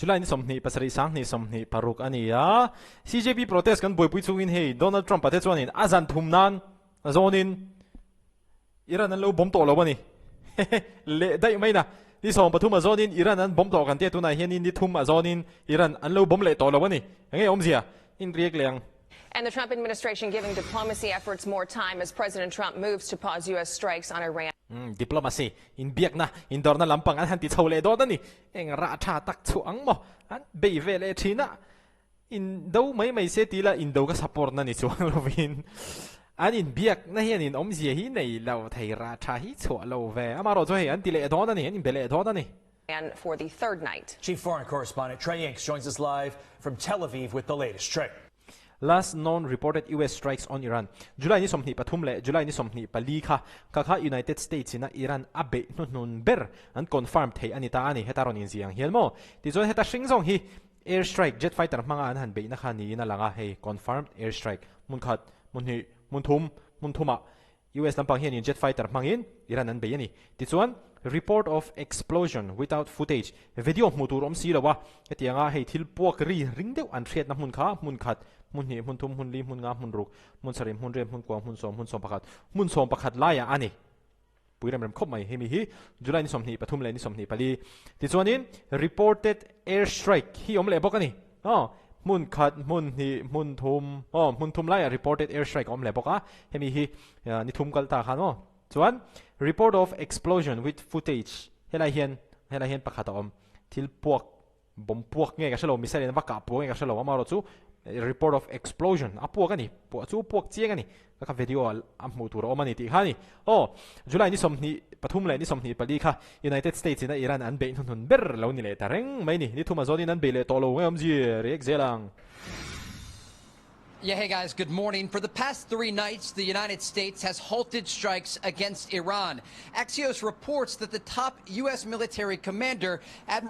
July ni somni pasari sang ni somni paruk ani ya CJP protest kan boy pui chungin hei Donald Trump pate chuanin azan thumnan zonin Iran an lo bom to lo bani le dai mai na ni som pathum zonin Iran an bom to kan te tunai hianin ni thum zonin Iran an lo bom le to lo bani ngai omzia in riek leng. And the Trump administration giving diplomacy efforts more time as President Trump moves to pause U.S. strikes on Iran. Diplomacy in biak na in dor na lampang an hanti chole do da ni eng ra tha tak chuang mo an be vele thina in do mai se tila in do ka support na ni chuang lovin an in biak na hian in omzia hi nei lo thai ra tha hi chu lo ve amaro cho he an tile do da ni an bele do da ni. And for the third night. Chief Foreign Correspondent Trey Yanks joins us live from Tel Aviv with the latest. Trey. Last known reported US strikes on Iran. July ni somni pathum le July ni somni pali kha United States na Iran abe nun ber an confirm thei ani ta ani hetaron in ziang hielmo ti zon heta singzong hi air strike jet fighter manga an han be na khani na langa hei confirmed air strike mun khat mun hi mun thuma US lampang hian in jet fighter mangin Iran an be ani ti chuan report of explosion without footage video mutur om si lawa etianga hei thil puak ri ringdeu an thriat na mun khat mun hi mun thum mun li mun nga mun ruk mun sarim mun rem mun kwa mun som pakhat laya ani puiram rem khop mai hemi hi July ni somni pathum le ni somni pali ti chuanin reported air strike hi om le bokani mun khat mun hi mun thum laya reported air strike om le boka hemi hi ni thum kal ta khan chuan report of explosion with footage helai hian pakhat om thil puak bom puak nge ka shalo misal na baka puak nge ka shalo amaro chu report of explosion apuak ani puak chiang ani ka video ammu tur omani ti khani July ni somni pathum le ni somni pali kha United States na Iran an be nun ber lo ni le tareng mai ni thuma zoni nan be le to lo ngam ji rek zelang. Yeah, hey guys, good morning. For the past 3 nights, the United States has halted strikes against Iran. Axios reports that the top U.S. military commander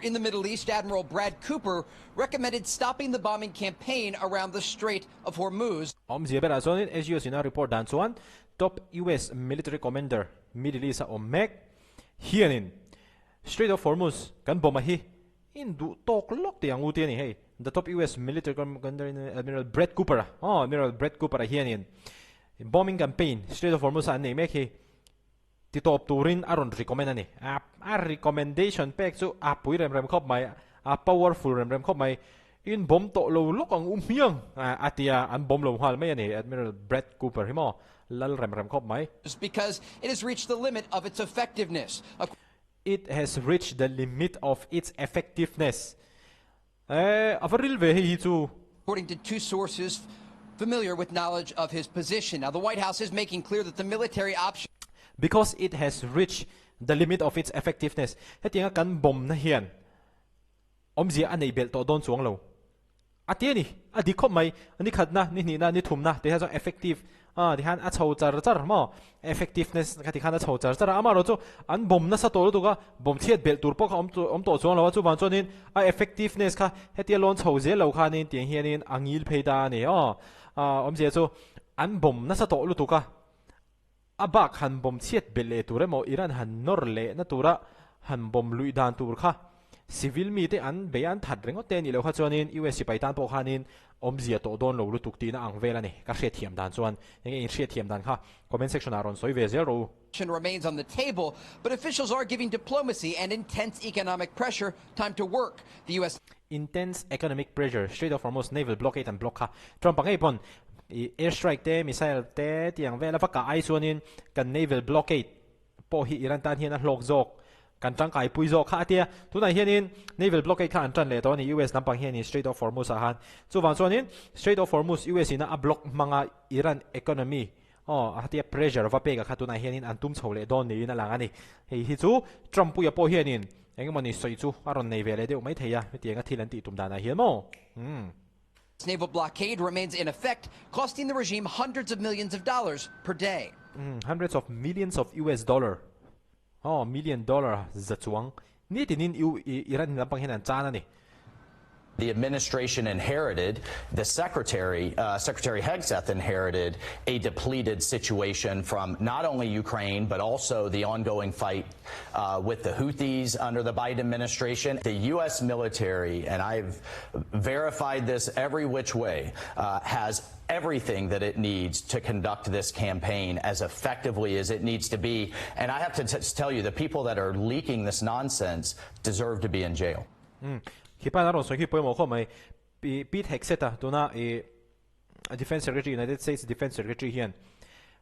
in the Middle East, Admiral Brad Cooper, recommended stopping the bombing campaign around the Strait of Hormuz. Axios in a report dan chuan top U.S. military commander Middle East Omek hianin Strait of Hormuz kan bomba hi in du tok lok te ang ute ni hey. The top U.S. military commander Admiral Brad Cooper. Admiral Brad Cooper hianin bombing campaign Strait of Hormuz an nei mek hi ti top turin aron recommend ani a recommendation pek chu a pui rem khop mai a powerful rem khop mai in bom to lo lok ang hiang atia an bom lo hal mai ani Admiral Brad Cooper himo lal rem khop mai just because it has reached the limit of its effectiveness. It has reached the limit of its effectiveness. According to 2 sources familiar with knowledge of his position. Now, the White House is making clear that the military option... Because it has reached the limit of its effectiveness. Hetinga kan bom na hian. Omzia unable to don chuang lo. Atiani, adi khop mai, ani khat na, ni na, ni thum na, they has effective. Di han a chho char mo effectiveness ka ti khan a chho char amaro chu an bom na sa to lu ka bom thiet bel tur pok om to chuang lo chu ban chonin a effectiveness kha hetia lon chho je lo kha nin tiang hianin angil pheida ni om je chu an bom na sa to lu tu ka abak han bom thiet bel le tur mo Iran han nor le na tura han bom lui dan tur kha civil mi te an be an that rengo te ni lo kha chonin US pai tan po khanin omzia to don lo lu tukti na ang vela ni ka hre thiam dan chuan in hre thiam dan kha comment section aron soi ve zero remains on the table, but officials are giving diplomacy and intense economic pressure time to work. The US intense economic pressure Strait of Hormuz naval blockade and block kha Trump angai pon air strike te missile te tiang vela vaka ai chuanin kan naval blockade po hi Iran tan hian a hlok jok kan tang kai pui zo kha tia tunai hianin naval blockade kha an tran le to ni US lampang hianin Strait of Hormuz a han chuwan chuanin Strait of Hormuz US ina a block manga Iran economy atia pressure va pega kha tunai hianin an tum chhole don ni na langani hei hi chu Trump pu ya po hianin engmani soi chu aron nei vele deu mai theia tianga thilan ti tum dana hian mo naval blockade remains in effect, costing the regime hundreds of millions of dollars per day. Hundreds of millions of US dollar. $1 million za chuang ni tinin Iran lampang hian an chana ni The administration inherited, the Secretary Hegseth inherited a depleted situation from not only Ukraine, but also the ongoing fight with the Houthis under the Biden administration. The U.S. military, and I've verified this every which way, has everything that it needs to conduct this campaign as effectively as it needs to be. And I have to tell you, the people that are leaking this nonsense deserve to be in jail. Kipan so hipoy mo ko may Pete Hegseth to na Defense Secretary United States Defense Secretary hian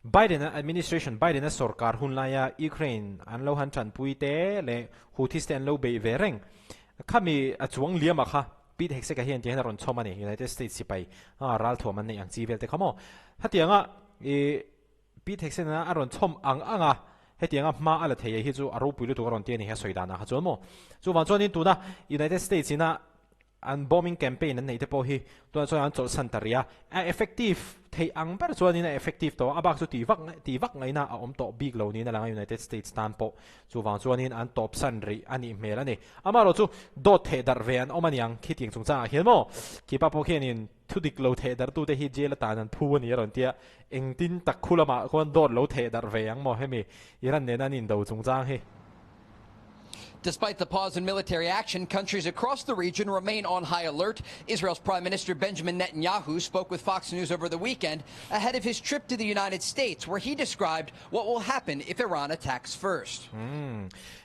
Biden administration Biden na sarkar hunlaya Ukraine an lo han chan puite le Houthis ten lo be vereng kami achuang liama kha Pete Hegseth hian tian ron chomani United States sipai ral thoman ne ang chivel te khamo hatianga Pete Hegseth na aron chom anga hetianga ma ala thei hi chu aro puilu tu ron te ni ha soidana ha chonmo chu wan chonin tu na United States ina an bombing campaign nei te po hi tu so an chol santaria effective thei ang per chuan ina effective to abak chu ti vak ngai na om to big lo ni na lang United States tan po chu wan chuan an top san ri ani mel ani amaro chu dot the dar vean omaniang khiting chung cha hianmo ki pa po khianin thudik lo the dar tu te hi jela tanan phu ni ron tia engtin tak khulama kon dot lo the dar veang mo hemi iran ne nan in do chung cha hi. Despite the pause in military action, countries across the region remain on high alert. Israel's Prime Minister Benjamin Netanyahu spoke with Fox News over the weekend ahead of his trip to the United States, where he described what will happen if Iran attacks first.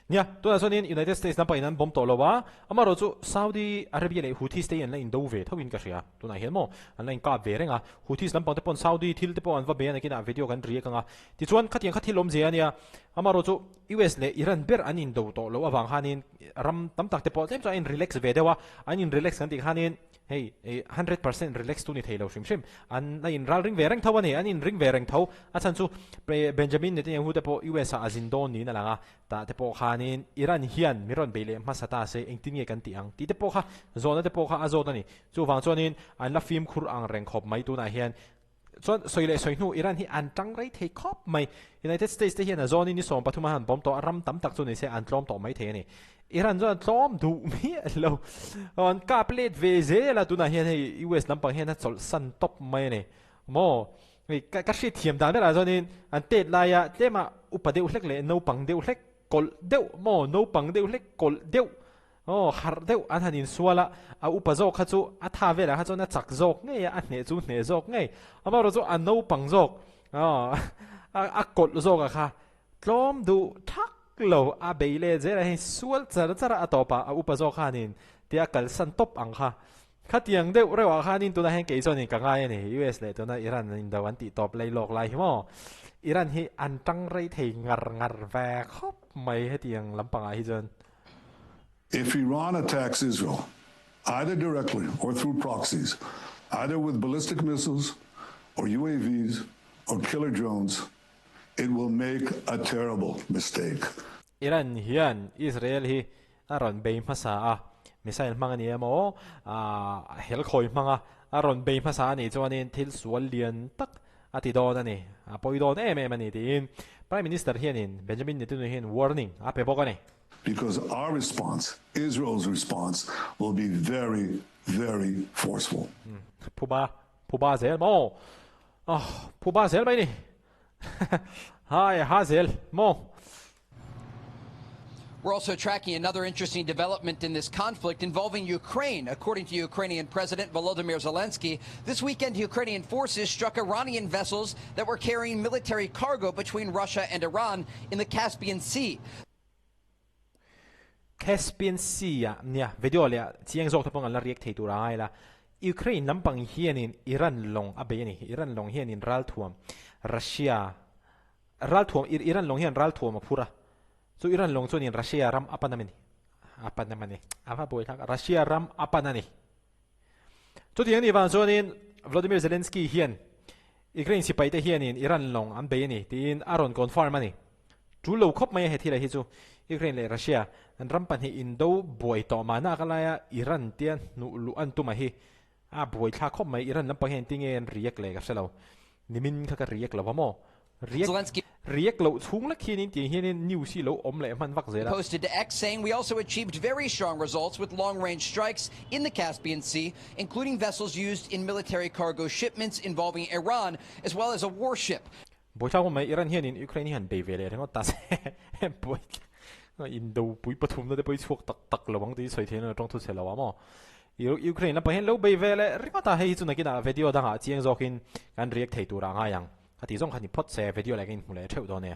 Nia, tu na sonin United States na painan bomb to lo wa amaro chu Saudi Arabia le Houthis te en la indo ve thawin ka ria tu na hian mo an lain ka ve renga Houthis lam pang te pon Saudi thil te pon va be na kina video kan ria kanga ti chuan khatiang khathilom je ania amaro chu US le Iran ber an indo to lo awang hanin ram tam tak te pon tlem cha in relax ve dewa an in relax kan ti hanin hey 100% relax tu ni thelo shim an la in ral ring vereng thawani an in ring vereng thaw achan chu Benjamin Netanyahu te po US a azindon ni na langa ta te po khanin Iran hian miron bele masata se engtin nge kan ti ang ti te po kha zona te po kha azona ni chu wang chonin an la film khur ang reng khop mai tu na hian chon soile soinu Iran hi an tang rai thei khop mai United States te hian a zone ni som pathuma han bom to ram tam tak chu ni se an tlom to mai the ni Iran zon tlom du mi lo on ka plate ve ze la tu na hian hei US lampang hian na chol san top mai ni mo ka shi thiam dan la zonin an tet la ya tema upadeu hlek le no pang deu hlek kol deu mo no pang deu hlek kol deu har deu an hanin suala a upazo kha chu a tha vela ha chona chak jok nge ya a ne chu ne jok nge amaro chu an no pang jok a kol jok kha tlom du thak lo a beile je la hin sual chara atopa a upazo khanin tia kal san top ang kha khatiang deu rewa khanin tu na hen ke choni ka ngai ni US le tu na Iran in da wan ti top lai lok lai mo Iran hi an tang rei thei ngar ve khop mai hetiang lampang a hi jon. If Iran attacks Israel, either directly or through proxies, either with ballistic missiles or UAVs or killer drones, it will make a terrible mistake. Iran hian Israel hi aron be masa missile manga ni mo hel khoi manga aron be masa ni chuanin thil sual lian tak ati don ani poidon ani tin Prime Minister hianin Benjamin Netanyahu hian warning ape bokani. Because our response, Israel's response, will be very, very forceful. Puba zel mo. Puba zel mai ni. Hai ha zel mo. We're also tracking another interesting development in this conflict involving Ukraine. According to Ukrainian President Volodymyr Zelensky, this weekend Ukrainian forces struck Iranian vessels that were carrying military cargo between Russia and Iran in the Caspian Sea. Caspian Sea nia video le chiang zok thapang la riek thei tura ai la Ukraine lampang hianin Iran long abeni Iran long hianin ral thuam Russia ral thuam Iran long hian ral thuam phura so Iran long chunin Russia ram apanamani ava boy thak Russia ram apanani to tiang ni van chunin Volodymyr Zelensky hian Ukraine sipai te hianin Iran long an be ni tin aron confirm ani tu lo khop mai he thila hi chu Ukraine le Russia an rampan hi indo boy to mana kalaya Iran tian nu lu an tu ma hi a boy tha khop mai Iran lampang hen tinge en riek le ka selo nimin kha ka riek lo mo Zelensky riek lo chhung la khin in ti hian new si lo om le man vak zela posted to X saying we also achieved very strong results with long-range strikes in the Caspian Sea, including vessels used in military cargo shipments involving Iran, as well as a warship. boy thaw mai Iran hian in Ukrainian be vele rengo ta se boy Indo pui pathum na de pui chuak tak lawang ti soi thena tong thu se lawa mo Ukraine la pa hen lo be vele rengo ta hei chu na kina video danga chiang zokin kan react thei tu ra nga yang ati zong khani phot se video la kin mule theu do ne